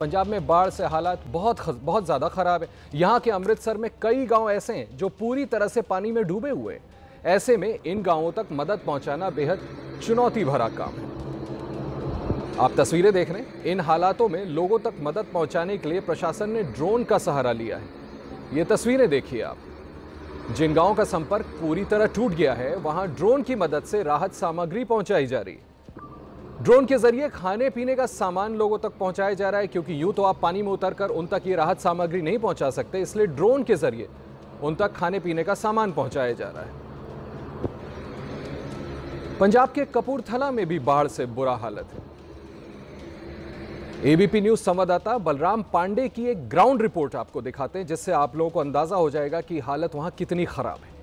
पंजाब में बाढ़ से हालात बहुत ज़्यादा ख़राब है। यहाँ के अमृतसर में कई गांव ऐसे हैं जो पूरी तरह से पानी में डूबे हुए हैं। ऐसे में इन गांवों तक मदद पहुंचाना बेहद चुनौती भरा काम है। आप तस्वीरें देख रहे हैं। इन हालातों में लोगों तक मदद पहुंचाने के लिए प्रशासन ने ड्रोन का सहारा लिया है। ये तस्वीरें देखिए आप। जिन गाँव का संपर्क पूरी तरह टूट गया है वहाँ ड्रोन की मदद से राहत सामग्री पहुँचाई जा रही है। ड्रोन के जरिए खाने पीने का सामान लोगों तक पहुंचाया जा रहा है, क्योंकि यूं तो आप पानी में उतरकर उन तक ये राहत सामग्री नहीं पहुंचा सकते, इसलिए ड्रोन के जरिए उन तक खाने पीने का सामान पहुंचाया जा रहा है। पंजाब के कपूरथला में भी बाढ़ से बुरा हालत है। एबीपी न्यूज संवाददाता बलराम पांडे की एक ग्राउंड रिपोर्ट आपको दिखाते हैं, जिससे आप लोगों को अंदाजा हो जाएगा कि हालत वहां कितनी खराब है।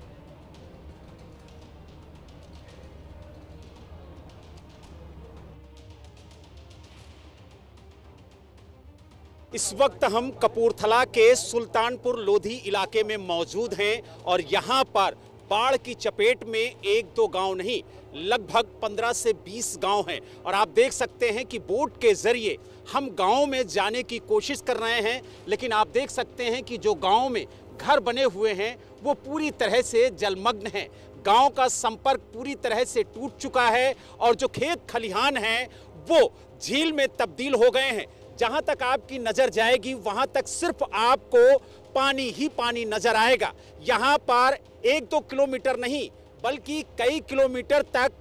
इस वक्त हम कपूरथला के सुल्तानपुर लोधी इलाके में मौजूद हैं और यहाँ पर बाढ़ की चपेट में एक दो गांव नहीं, लगभग 15 से 20 गांव हैं। और आप देख सकते हैं कि बोट के जरिए हम गांव में जाने की कोशिश कर रहे हैं, लेकिन आप देख सकते हैं कि जो गांव में घर बने हुए हैं वो पूरी तरह से जलमग्न हैं। गांव का संपर्क पूरी तरह से टूट चुका है और जो खेत खलिहान हैं वो झील में तब्दील हो गए हैं। जहां तक आपकी नजर जाएगी वहां तक सिर्फ आपको पानी ही पानी नजर आएगा। यहां पर 1-2 किलोमीटर नहीं बल्कि कई किलोमीटर तक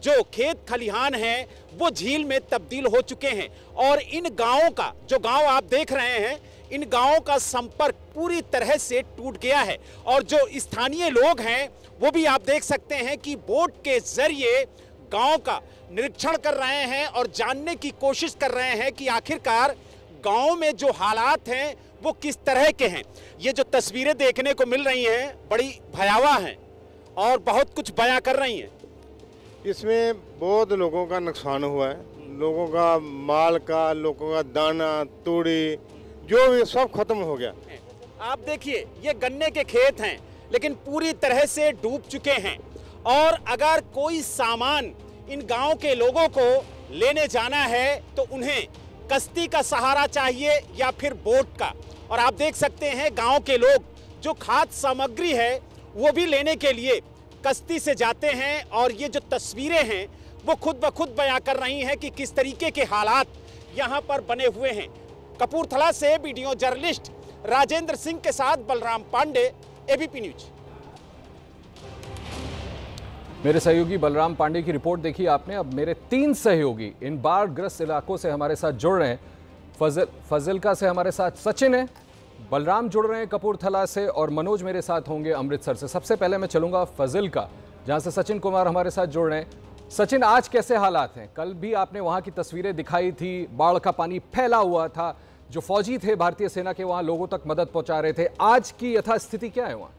जो खेत खलिहान हैं वो झील में तब्दील हो चुके हैं। और इन गांवों का, जो गांव आप देख रहे हैं, इन गांवों का संपर्क पूरी तरह से टूट गया है। और जो स्थानीय लोग हैं वो भी आप देख सकते हैं कि बोट के जरिए गांव का निरीक्षण कर रहे हैं और जानने की कोशिश कर रहे हैं कि आखिरकार गांव में जो हालात हैं वो किस तरह के हैं। ये जो तस्वीरें देखने को मिल रही हैं बड़ी भयावह हैं और बहुत कुछ बयां कर रही हैं। इसमें बहुत लोगों का नुकसान हुआ है, लोगों का माल का, लोगों का दाना तूड़ी जो भी सब खत्म हो गया। आप देखिए ये गन्ने के खेत हैं लेकिन पूरी तरह से डूब चुके हैं। और अगर कोई सामान इन गांव के लोगों को लेने जाना है तो उन्हें कश्ती का सहारा चाहिए या फिर बोट का। और आप देख सकते हैं गांव के लोग जो खाद्य सामग्री है वो भी लेने के लिए कश्ती से जाते हैं। और ये जो तस्वीरें हैं वो खुद ब खुद बयां कर रही हैं कि किस तरीके के हालात यहां पर बने हुए हैं। कपूरथला से वीडियो जर्नलिस्ट राजेंद्र सिंह के साथ बलराम पांडे, एबीपी न्यूज। मेरे सहयोगी बलराम पांडे की रिपोर्ट देखी आपने। अब मेरे 3 सहयोगी इन बाढ़ग्रस्त इलाकों से हमारे साथ जुड़ रहे हैं। फजिल्का से हमारे साथ सचिन है, बलराम जुड़ रहे हैं कपूरथला से और मनोज मेरे साथ होंगे अमृतसर से। सबसे पहले मैं चलूंगा फजिल्का, जहां से सचिन कुमार हमारे साथ जुड़ रहे हैं। सचिन, आज कैसे हालात हैं? कल भी आपने वहां की तस्वीरें दिखाई थी, बाढ़ का पानी फैला हुआ था, जो फौजी थे भारतीय सेना के वहां लोगों तक मदद पहुंचा रहे थे। आज की यथास्थिति क्या है वहां?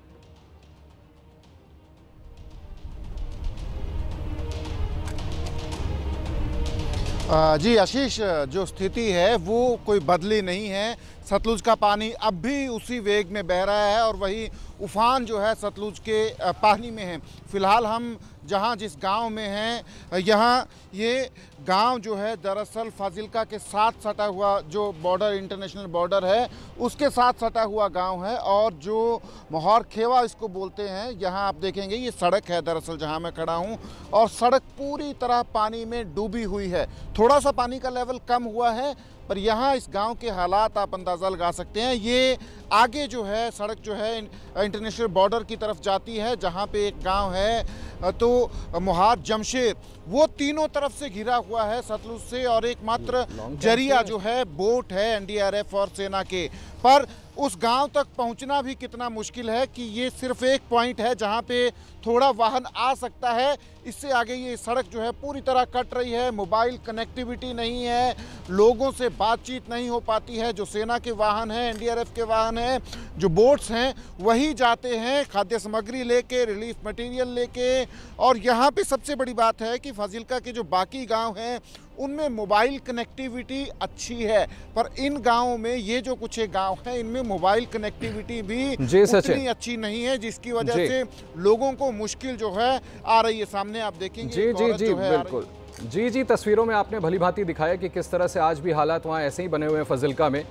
जी आशीष, जो स्थिति है वो कोई बदली नहीं है। सतलुज का पानी अब भी उसी वेग में बह रहा है और वही उफान जो है सतलुज के पानी में है। फिलहाल हम जहां जिस गांव में हैं, यहाँ ये गांव जो है दरअसल फाजिल्का के साथ सटा हुआ जो बॉर्डर, इंटरनेशनल बॉर्डर है, उसके साथ सटा हुआ गांव है। और जो मोहर खेवा इसको बोलते हैं, यहाँ आप देखेंगे ये सड़क है दरअसल जहाँ मैं खड़ा हूँ, और सड़क पूरी तरह पानी में डूबी हुई है। थोड़ा सा पानी का लेवल कम हुआ है, पर यहाँ इस गांव के हालात आप अंदाज़ा लगा सकते हैं। ये आगे जो है सड़क जो है इंटरनेशनल बॉर्डर की तरफ जाती है, जहाँ पे एक गांव है तो मोहार जमशेर, वो तीनों तरफ से घिरा हुआ है सतलुज से, और एकमात्र जरिया जो है बोट है एनडीआरएफ और सेना के। पर उस गांव तक पहुंचना भी कितना मुश्किल है कि ये सिर्फ एक पॉइंट है जहां पे थोड़ा वाहन आ सकता है। इससे आगे ये सड़क जो है पूरी तरह कट रही है, मोबाइल कनेक्टिविटी नहीं है, लोगों से बातचीत नहीं हो पाती है। जो सेना के वाहन हैं, एनडीआरएफ के वाहन हैं, जो बोट्स हैं, वही जाते हैं खाद्य सामग्री लेके, रिलीफ मटेरियल लेके। और यहाँ पे सबसे बड़ी बात है कि फाजिल्का के जो बाकी गांव हैं उनमें मोबाइल कनेक्टिविटी अच्छी है, पर इन गांवों में ये जो कुछ गांव हैं इनमें मोबाइल कनेक्टिविटी भी उतनी अच्छी नहीं है, जिसकी वजह से लोगों को मुश्किल जो है आ रही है। सामने आप देखेंगे जी जी जी बिल्कुल। जी, तस्वीरों में आपने भली भांति दिखाया कि किस तरह से आज भी हालात वहाँ ऐसे ही बने हुए हैं फजिल्का में।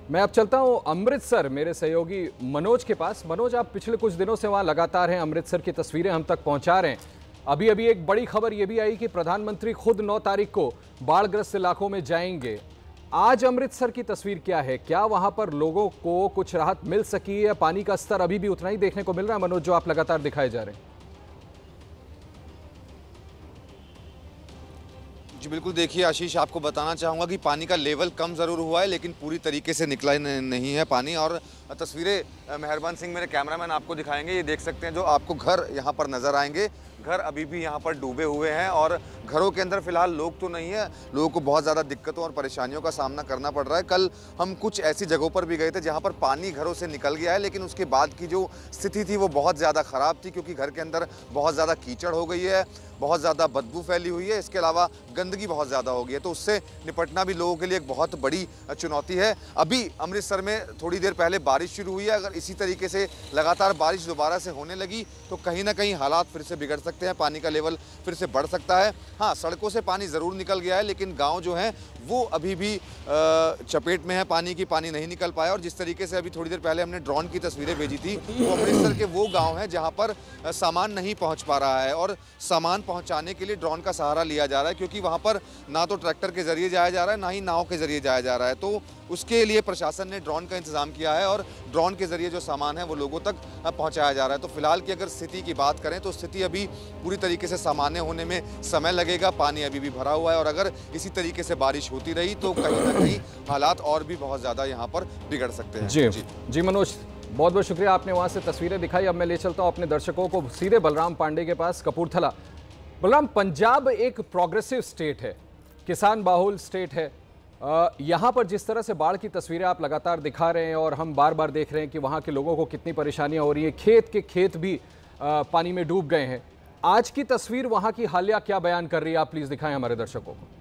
मैं अब चलता हूँ अमृतसर मेरे सहयोगी मनोज के पास। मनोज, आप पिछले कुछ दिनों से वहाँ लगातार हैं, अमृतसर की तस्वीरें हम तक पहुँचा रहे हैं। अभी एक बड़ी खबर ये भी आई कि प्रधानमंत्री खुद 9 तारीख को बाढ़ग्रस्त इलाकों में जाएंगे। आज अमृतसर की तस्वीर क्या है? क्या वहाँ पर लोगों को कुछ राहत मिल सकी है? पानी का स्तर अभी भी उतना ही देखने को मिल रहा है मनोज, जो आप लगातार दिखाए जा रहे हैं? जी बिल्कुल, देखिए आशीष, आपको बताना चाहूँगा कि पानी का लेवल कम ज़रूर हुआ है, लेकिन पूरी तरीके से निकला नहीं है पानी। और तस्वीरें मेहरबान सिंह मेरे कैमरामैन आपको दिखाएंगे। ये देख सकते हैं, जो आपको घर यहाँ पर नज़र आएंगे, घर अभी भी यहाँ पर डूबे हुए हैं और घरों के अंदर फिलहाल लोग तो नहीं है। लोगों को बहुत ज़्यादा दिक्कतों और परेशानियों का सामना करना पड़ रहा है। कल हम कुछ ऐसी जगहों पर भी गए थे जहाँ पर पानी घरों से निकल गया है, लेकिन उसके बाद की जो स्थिति थी वो बहुत ज़्यादा ख़राब थी, क्योंकि घर के अंदर बहुत ज़्यादा कीचड़ हो गई है, बहुत ज़्यादा बदबू फैली हुई है, इसके अलावा गंदगी बहुत ज़्यादा हो गई है। तो उससे निपटना भी लोगों के लिए एक बहुत बड़ी चुनौती है। अभी अमृतसर में थोड़ी देर पहले बारिश शुरू हुई है। अगर इसी तरीके से लगातार बारिश दोबारा से होने लगी तो कहीं ना कहीं हालात फिर से बिगड़ सकते हैं, पानी का लेवल फिर से बढ़ सकता है। हाँ, सड़कों से पानी ज़रूर निकल गया है, लेकिन गाँव जो हैं वो अभी भी चपेट में है पानी की, पानी नहीं निकल पाया। और जिस तरीके से अभी थोड़ी देर पहले हमने ड्रोन की तस्वीरें भेजी थी, वो अमृतसर के वो गाँव हैं जहाँ पर सामान नहीं पहुँच पा रहा है, और सामान पहुंचाने के लिए ड्रोन का सहारा लिया जा रहा है, क्योंकि वहां पर ना तो ट्रैक्टर के जरिए जाया जा रहा है, ना ही नाव के जरिए जाया जा रहा है। तो उसके लिए प्रशासन ने ड्रोन का इंतजाम किया है और ड्रोन के जरिए जो सामान है वो लोगों तक पहुंचाया जा रहा है। तो फिलहाल की अगर स्थिति की बात करें तो स्थिति अभी पूरी तरीके से सामान्य होने में समय लगेगा। पानी अभी भी भरा हुआ है और अगर इसी तरीके से बारिश होती रही तो कहीं ना कहीं हालात और भी बहुत ज़्यादा यहाँ पर बिगड़ सकते हैं। जी मनोज, बहुत बहुत शुक्रिया, आपने वहाँ से तस्वीरें दिखाई। अब मैं ले चलता हूँ अपने दर्शकों को सीधे बलराम पांडे के पास, कपूरथला। बलराम, पंजाब एक प्रोग्रेसिव स्टेट है, किसान बाहुल स्टेट है। यहाँ पर जिस तरह से बाढ़ की तस्वीरें आप लगातार दिखा रहे हैं और हम बार बार देख रहे हैं कि वहाँ के लोगों को कितनी परेशानियाँ हो रही हैं, खेत के खेत भी पानी में डूब गए हैं। आज की तस्वीर वहाँ की हालिया क्या बयान कर रही है, आप प्लीज़ दिखाएं हमारे दर्शकों को।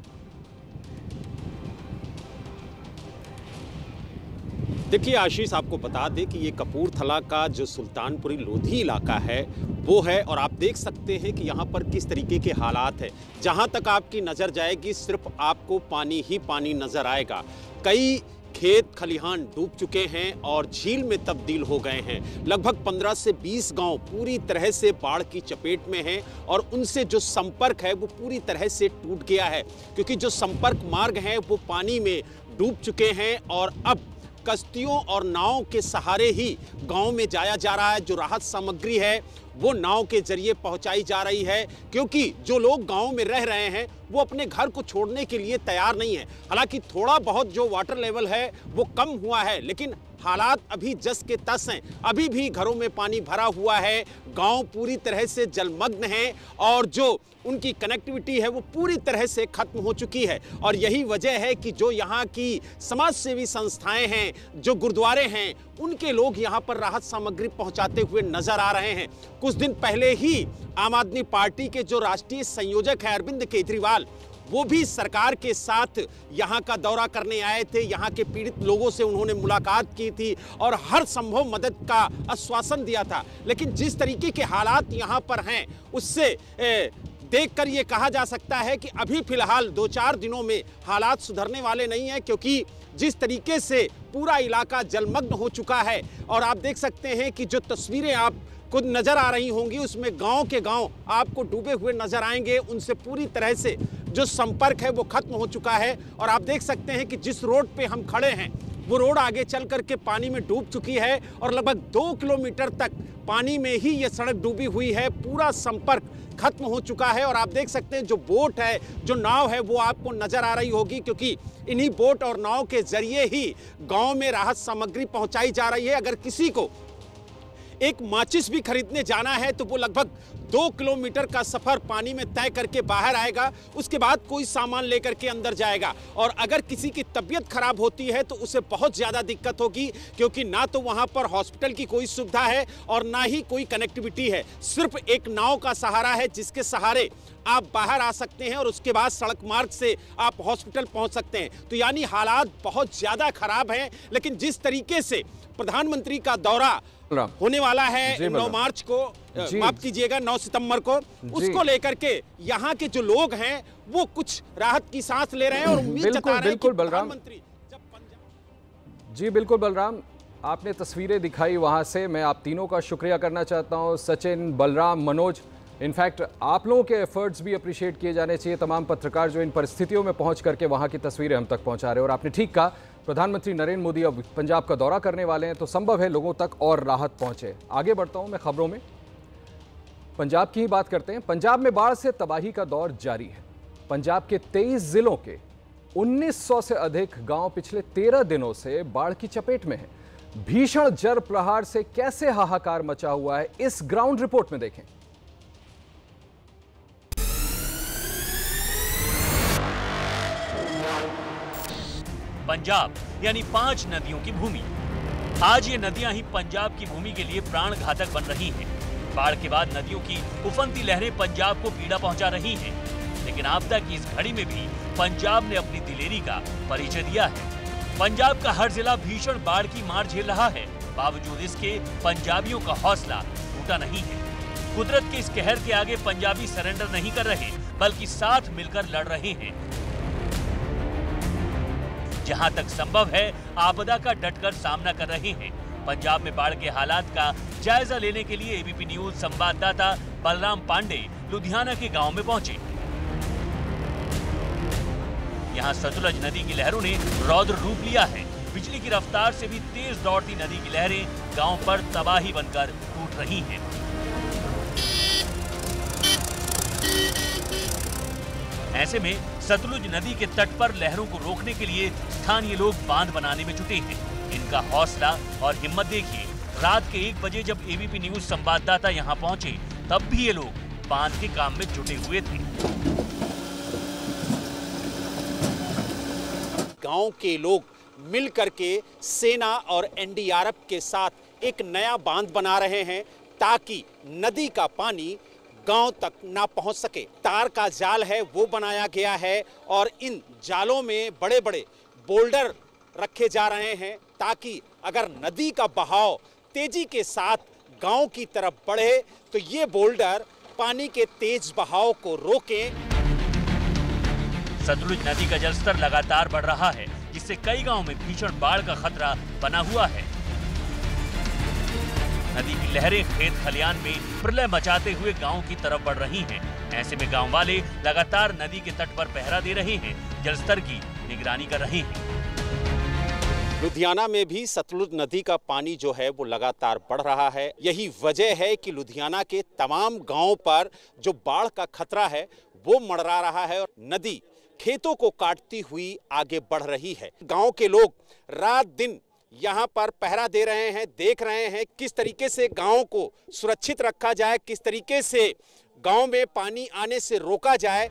देखिए आशीष, आपको बता दें कि ये कपूरथला का जो सुल्तानपुरी लोधी इलाका है वो है, और आप देख सकते हैं कि यहाँ पर किस तरीके के हालात है। जहाँ तक आपकी नज़र जाएगी सिर्फ आपको पानी ही पानी नज़र आएगा। कई खेत खलिहान डूब चुके हैं और झील में तब्दील हो गए हैं। लगभग 15 से 20 गांव पूरी तरह से बाढ़ की चपेट में हैं और उनसे जो संपर्क है वो पूरी तरह से टूट गया है, क्योंकि जो संपर्क मार्ग हैं वो पानी में डूब चुके हैं और अब कश्तियों और नाव के सहारे ही गांव में जाया जा रहा है। जो राहत सामग्री है वो नाव के जरिए पहुंचाई जा रही है, क्योंकि जो लोग गांव में रह रहे हैं वो अपने घर को छोड़ने के लिए तैयार नहीं है। हालांकि थोड़ा बहुत जो वाटर लेवल है वो कम हुआ है, लेकिन हालात अभी जस के तस हैं। अभी भी घरों में पानी भरा हुआ है, गांव पूरी तरह से जलमग्न है और जो उनकी कनेक्टिविटी है वो पूरी तरह से खत्म हो चुकी है। और यही वजह है कि जो यहाँ की समाज सेवी संस्थाएं हैं, जो गुरुद्वारे हैं, उनके लोग यहाँ पर राहत सामग्री पहुँचाते हुए नजर आ रहे हैं। कुछ दिन पहले ही आम आदमी पार्टी के जो राष्ट्रीय संयोजक हैं अरविंद केजरीवाल, वो भी सरकार के साथ यहाँ का दौरा करने आए थे। यहाँ के पीड़ित लोगों से उन्होंने मुलाकात की थी और हर संभव मदद का आश्वासन दिया था। लेकिन जिस तरीके के हालात यहाँ पर हैं उससे देखकर ये कहा जा सकता है कि अभी फिलहाल 2-4 दिनों में हालात सुधरने वाले नहीं हैं, क्योंकि जिस तरीके से पूरा इलाका जलमग्न हो चुका है। और आप देख सकते हैं कि जो तस्वीरें आप कुछ नज़र आ रही होंगी उसमें गांव के गांव आपको डूबे हुए नजर आएंगे। उनसे पूरी तरह से जो संपर्क है वो खत्म हो चुका है। और आप देख सकते हैं कि जिस रोड पे हम खड़े हैं वो रोड आगे चल करके पानी में डूब चुकी है और लगभग 2 किलोमीटर तक पानी में ही ये सड़क डूबी हुई है। पूरा संपर्क खत्म हो चुका है। और आप देख सकते हैं जो बोट है, जो नाव है, वो आपको नजर आ रही होगी, क्योंकि इन्हीं बोट और नाव के जरिए ही गांव में राहत सामग्री पहुंचाई जा रही है। अगर किसी को एक माचिस भी खरीदने जाना है तो वो लगभग 2 किलोमीटर का सफर पानी में तय करके बाहर आएगा, उसके बाद कोई सामान लेकर के अंदर जाएगा। और अगर किसी की तबीयत खराब होती है तो उसे बहुत ज़्यादा दिक्कत होगी, क्योंकि ना तो वहाँ पर हॉस्पिटल की कोई सुविधा है और ना ही कोई कनेक्टिविटी है। सिर्फ एक नाव का सहारा है जिसके सहारे आप बाहर आ सकते हैं और उसके बाद सड़क मार्ग से आप हॉस्पिटल पहुँच सकते हैं। तो यानी हालात बहुत ज़्यादा खराब हैं। लेकिन जिस तरीके से प्रधानमंत्री का दौरा होने वाला है जी, 9 मार्च को, जी। माफ कीजिएगा 9 सितंबर को, उसको लेकर के यहाँ के जो लोग हैं वो कुछ राहत की सांस ले रहे हैं और उम्मीद जता रहे हैं कि प्रधानमंत्री जब पंजाब। जी बिल्कुल बलराम, आपने तस्वीरें दिखाई वहां से। मैं आप तीनों का शुक्रिया करना चाहता हूं, सचिन, बलराम, मनोज। इनफैक्ट आप लोगों के एफर्ट्स भी अप्रिशिएट किए जाने चाहिए, तमाम पत्रकार जो इन परिस्थितियों में पहुंच करके वहां की तस्वीरें हम तक पहुंचा रहे हैं। और आपने ठीक कहा, प्रधानमंत्री नरेंद्र मोदी अब पंजाब का दौरा करने वाले हैं, तो संभव है लोगों तक और राहत पहुंचे। आगे बढ़ता हूं मैं खबरों में, पंजाब की ही बात करते हैं। पंजाब में बाढ़ से तबाही का दौर जारी है। पंजाब के 23 जिलों के 1900 से अधिक गांव पिछले 13 दिनों से बाढ़ की चपेट में हैं। भीषण जल प्रहार से कैसे हाहाकार मचा हुआ है, इस ग्राउंड रिपोर्ट में देखें। पंजाब यानी 5 नदियों की भूमि। आज ये नदियां ही पंजाब की भूमि के लिए प्राण घातक बन रही हैं। बाढ़ के बाद नदियों की उफनती लहरें पंजाब को पीड़ा पहुंचा रही हैं। लेकिन आपदा की इस घड़ी में भी पंजाब ने अपनी दिलेरी का परिचय दिया है। पंजाब का हर जिला भीषण बाढ़ की मार झेल रहा है। बावजूद इसके पंजाबियों का हौसला टूटा नहीं है। कुदरत के इस कहर के आगे पंजाबी सरेंडर नहीं कर रहे, बल्कि साथ मिलकर लड़ रहे हैं। जहां तक संभव है आपदा का डटकर सामना कर रहे हैं। पंजाब में बाढ़ के हालात का जायजा लेने के लिए एबीपी न्यूज संवाददाता बलराम पांडे लुधियाना के गांव में पहुंचे। यहां सतलुज नदी की लहरों ने रौद्र रूप लिया है। बिजली की रफ्तार से भी तेज दौड़ती नदी की लहरें गांव पर तबाही बनकर टूट रही हैं। ऐसे में सतलुज नदी के तट पर लहरों को रोकने के लिए स्थानीय लोग बांध बनाने में जुटे हैं। इनका हौसला और हिम्मत देखिए। रात के 1 बजे जब एबीपी न्यूज संवाददाता यहां पहुंचे, तब भी ये लोग बांध के काम में जुटे हुए थे। गांव के लोग मिल करके सेना और एनडीआरएफ के साथ एक नया बांध बना रहे हैं ताकि नदी का पानी गांव तक ना पहुंच सके। तार का जाल है वो बनाया गया है और इन जालों में बड़े बड़े बोल्डर रखे जा रहे हैं ताकि अगर नदी का बहाव तेजी के साथ गांव की तरफ बढ़े तो ये बोल्डर पानी के तेज बहाव को रोकें। सतलुज नदी का जलस्तर लगातार बढ़ रहा है, जिससे कई गांवों में भीषण बाढ़ का खतरा बना हुआ है। नदी की लहरें खेत खलियान में प्रलय मचाते हुए गांव की तरफ बढ़ रही हैं। ऐसे में गांव वाले लगातार नदी के तट पर पहरा दे रहे हैं, जलस्तर की निगरानी कर रहे हैं। लुधियाना में भी सतलुज नदी का पानी जो है वो लगातार बढ़ रहा है। यही वजह है कि लुधियाना के तमाम गांवों पर जो बाढ़ का खतरा है वो मंडरा रहा है और नदी खेतों को काटती हुई आगे बढ़ रही है। गांव के लोग रात दिन यहाँ पर पहरा दे रहे हैं, देख रहे हैं किस तरीके से गांव को सुरक्षित रखा जाए, किस तरीके से गांव में पानी आने से रोका जाए।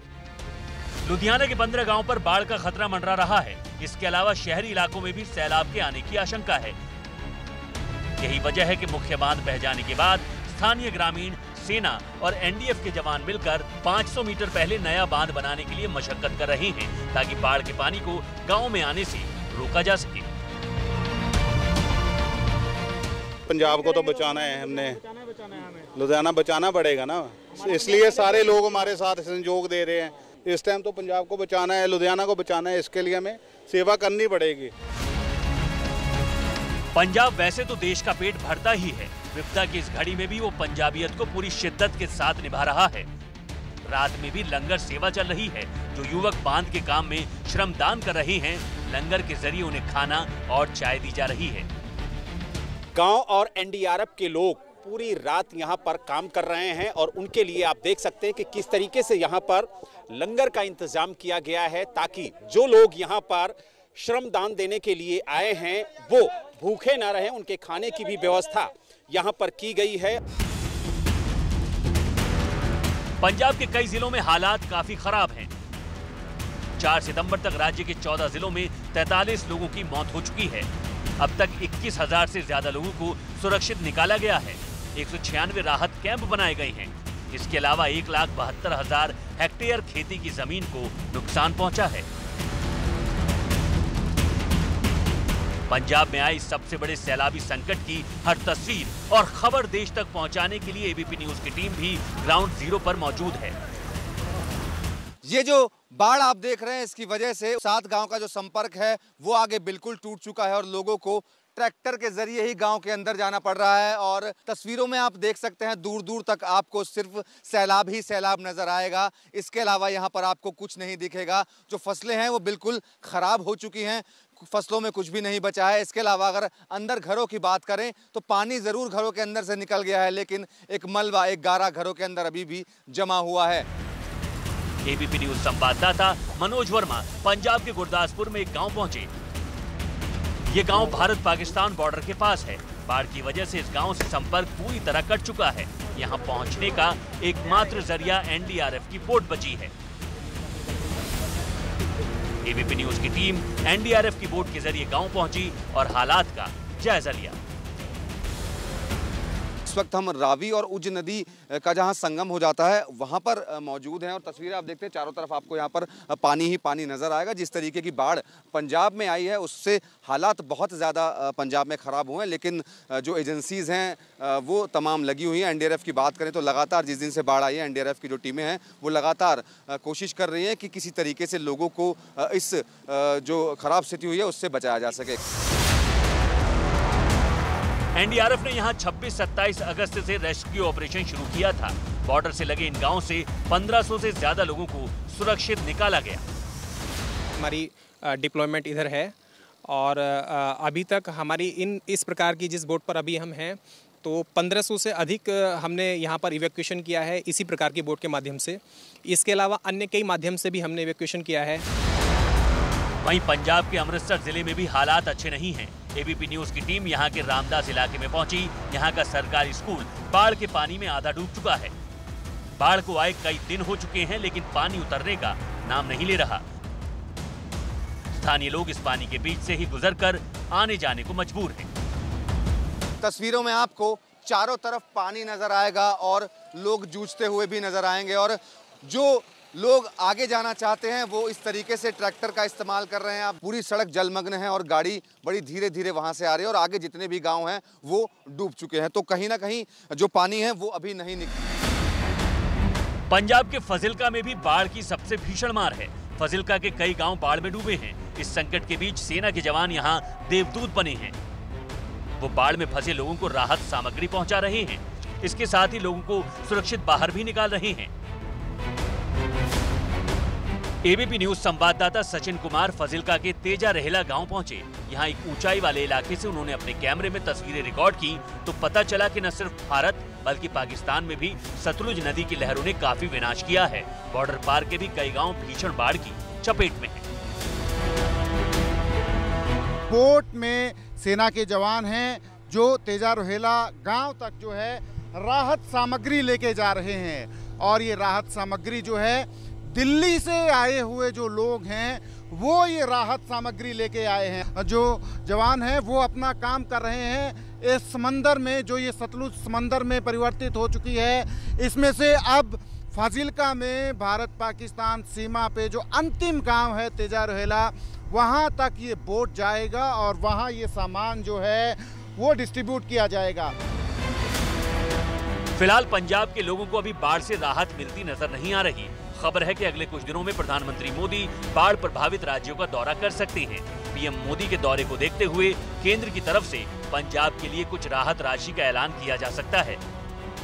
लुधियाना के 15 गांव पर बाढ़ का खतरा मंडरा रहा है। इसके अलावा शहरी इलाकों में भी सैलाब के आने की आशंका है। यही वजह है कि मुख्य बांध बह जाने के बाद स्थानीय ग्रामीण, सेना और एनडीएफ के जवान मिलकर 500 मीटर पहले नया बांध बनाने के लिए मशक्कत कर रहे हैं ताकि बाढ़ के पानी को गांव में आने से रोका जा सके। पंजाब को तो बचाना है, हमने लुधियाना बचाना पड़ेगा ना, इसलिए सारे लोग हमारे साथ सहयोग दे रहे हैं। इस टाइम तो पंजाब को बचाना है, लुधियाना को बचाना है, इसके लिए हमें सेवा करनी पड़ेगी। पंजाब वैसे तो देश का पेट भरता ही है, विपदा की इस घड़ी में भी वो पंजाबियत को पूरी शिद्दत के साथ निभा रहा है। रात में भी लंगर सेवा चल रही है। जो युवक बांध के काम में श्रमदान कर रहे हैं, लंगर के जरिए उन्हें खाना और चाय दी जा रही है। गांव और एनडीआरएफ के लोग पूरी रात यहां पर काम कर रहे हैं और उनके लिए आप देख सकते हैं कि किस तरीके से यहां पर लंगर का इंतजाम किया गया है ताकि जो लोग यहां पर श्रमदान देने के लिए आए हैं वो भूखे ना रहें। उनके खाने की भी व्यवस्था यहां पर की गई है। पंजाब के कई जिलों में हालात काफी खराब हैं। 4 सितंबर तक राज्य के 14 जिलों में 43 लोगों की मौत हो चुकी है। अब तक 21,000 से ज्यादा लोगों को सुरक्षित निकाला गया है। 196 राहत कैंप बनाए गए हैं। इसके अलावा 1,72,000 हेक्टेयर खेती की जमीन को नुकसान पहुंचा है। पंजाब में आई सबसे बड़े सैलाबी संकट की हर तस्वीर और खबर देश तक पहुंचाने के लिए एबीपी न्यूज की टीम भी ग्राउंड जीरो पर मौजूद है। ये जो बाढ़ आप देख रहे हैं, इसकी वजह से 7 गांव का जो संपर्क है वो आगे बिल्कुल टूट चुका है और लोगों को ट्रैक्टर के जरिए ही गांव के अंदर जाना पड़ रहा है। और तस्वीरों में आप देख सकते हैं दूर दूर तक आपको सिर्फ सैलाब ही सैलाब नजर आएगा। इसके अलावा यहाँ पर आपको कुछ नहीं दिखेगा। जो फसलें हैं वो बिल्कुल खराब हो चुकी हैं, फसलों में कुछ भी नहीं बचा है। इसके अलावा अगर अंदर घरों की बात करें तो पानी जरूर घरों के अंदर से निकल गया है, लेकिन एक मलबा, एक गारा घरों के अंदर अभी भी जमा हुआ है। एबीपी न्यूज संवाददाता मनोज वर्मा पंजाब के गुरदासपुर में एक गांव पहुंचे। ये गांव भारत पाकिस्तान बॉर्डर के पास है। बाढ़ की वजह से इस गांव से संपर्क पूरी तरह कट चुका है। यहां पहुंचने का एकमात्र जरिया एनडीआरएफ की बोट बची है। एबीपी न्यूज की टीम एनडीआरएफ की बोट के जरिए गांव पहुंची और हालात का जायजा लिया। इस वक्त हम रावी और उज नदी का जहां संगम हो जाता है वहां पर मौजूद हैं और तस्वीरें आप देखते हैं चारों तरफ आपको यहां पर पानी ही पानी नजर आएगा। जिस तरीके की बाढ़ पंजाब में आई है उससे हालात बहुत ज़्यादा पंजाब में ख़राब हुए हैं, लेकिन जो एजेंसीज़ हैं वो तमाम लगी हुई हैं। एनडीआरएफ की बात करें तो लगातार जिस दिन से बाढ़ आई है एनडीआरएफ की जो टीमें हैं वो लगातार कोशिश कर रही हैं कि किसी तरीके से लोगों को इस जो ख़राब स्थिति हुई है उससे बचाया जा सके। एनडीआरएफ ने यहां 26-27 अगस्त से रेस्क्यू ऑपरेशन शुरू किया था। बॉर्डर से लगे इन गांवों से 1500 से ज्यादा लोगों को सुरक्षित निकाला गया। हमारी डिप्लॉयमेंट इधर है और अभी तक हमारी इस प्रकार की जिस बोट पर अभी हम हैं तो 1500 से अधिक हमने यहाँ पर इवैक्यूएशन किया है इसी प्रकार की बोट के माध्यम से। इसके अलावा अन्य कई माध्यम से भी हमने इवैक्यूएशन किया है। वहीं पंजाब के अमृतसर जिले में भी हालात अच्छे नहीं हैं। एबीपी न्यूज की टीम यहां के रामदास इलाके में पहुंची। यहां का सरकारी स्कूल बाढ़ के पानी में आधा डूब चुका है। बाढ़ को आए कई दिन हो चुके हैं, लेकिन पानी उतरने का नाम नहीं ले रहा। स्थानीय लोग इस पानी के बीच से ही गुजरकर आने जाने को मजबूर हैं। तस्वीरों में आपको चारों तरफ पानी नजर आएगा और लोग जूझते हुए भी नजर आएंगे और जो लोग आगे जाना चाहते हैं वो इस तरीके से ट्रैक्टर का इस्तेमाल कर रहे हैं। अब पूरी सड़क जलमग्न है और गाड़ी बड़ी धीरे धीरे वहां से आ रही है और आगे जितने भी गांव हैं वो डूब चुके हैं। तो कहीं ना कहीं जो पानी है वो अभी नहीं निकला। पंजाब के फजिल्का में भी बाढ़ की सबसे भीषण मार है। फजिल्का के कई गांव बाढ़ में डूबे हैं। इस संकट के बीच सेना के जवान यहां देवदूत बने हैं। वो बाढ़ में फंसे लोगों को राहत सामग्री पहुंचा रहे हैं। इसके साथ ही लोगों को सुरक्षित बाहर भी निकाल रहे हैं। एबीपी न्यूज संवाददाता सचिन कुमार फजिल्का के तेजा रहेला गांव पहुंचे। यहां एक ऊंचाई वाले इलाके से उन्होंने अपने कैमरे में तस्वीरें रिकॉर्ड की तो पता चला कि न सिर्फ भारत बल्कि पाकिस्तान में भी सतलुज नदी की लहरों ने काफी विनाश किया है। बॉर्डर पार के भी कई गांव भीषण बाढ़ की चपेट में हैं। बोट में सेना के जवान हैं जो तेजा रहेला गांव तक जो है राहत सामग्री लेके जा रहे हैं और ये राहत सामग्री जो है दिल्ली से आए हुए जो लोग हैं वो ये राहत सामग्री लेके आए हैं। जो जवान हैं वो अपना काम कर रहे हैं इस समंदर में जो ये सतलुज समंदर में परिवर्तित हो चुकी है। इसमें से अब फाजिल्का में भारत पाकिस्तान सीमा पे जो अंतिम गांव है तेजा रहेला वहाँ तक ये बोट जाएगा और वहाँ ये सामान जो है वो डिस्ट्रीब्यूट किया जाएगा। फिलहाल पंजाब के लोगों को अभी बाढ़ से राहत मिलती नजर नहीं आ रही। खबर है कि अगले कुछ दिनों में प्रधानमंत्री मोदी बाढ़ प्रभावित राज्यों का दौरा कर सकते हैं। पीएम मोदी के दौरे को देखते हुए केंद्र की तरफ से पंजाब के लिए कुछ राहत राशि का ऐलान किया जा सकता है,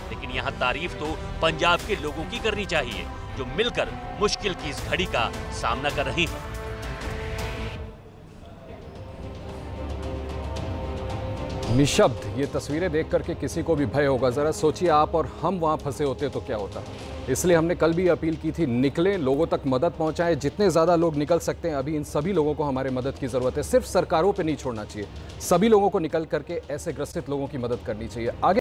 लेकिन यहाँ तारीफ तो पंजाब के लोगों की करनी चाहिए जो मिलकर मुश्किल की इस घड़ी का सामना कर रहे हैं। निशब्द ये तस्वीरें देख करके किसी को भी भय होगा। जरा सोचिए आप और हम वहां फंसे होते तो क्या होता। इसलिए हमने कल भी अपील की थी, निकलें, लोगों तक मदद पहुंचाएं। जितने ज़्यादा लोग निकल सकते हैं अभी इन सभी लोगों को हमारे मदद की ज़रूरत है। सिर्फ सरकारों पे नहीं छोड़ना चाहिए, सभी लोगों को निकल करके ऐसे ग्रसित लोगों की मदद करनी चाहिए। आगे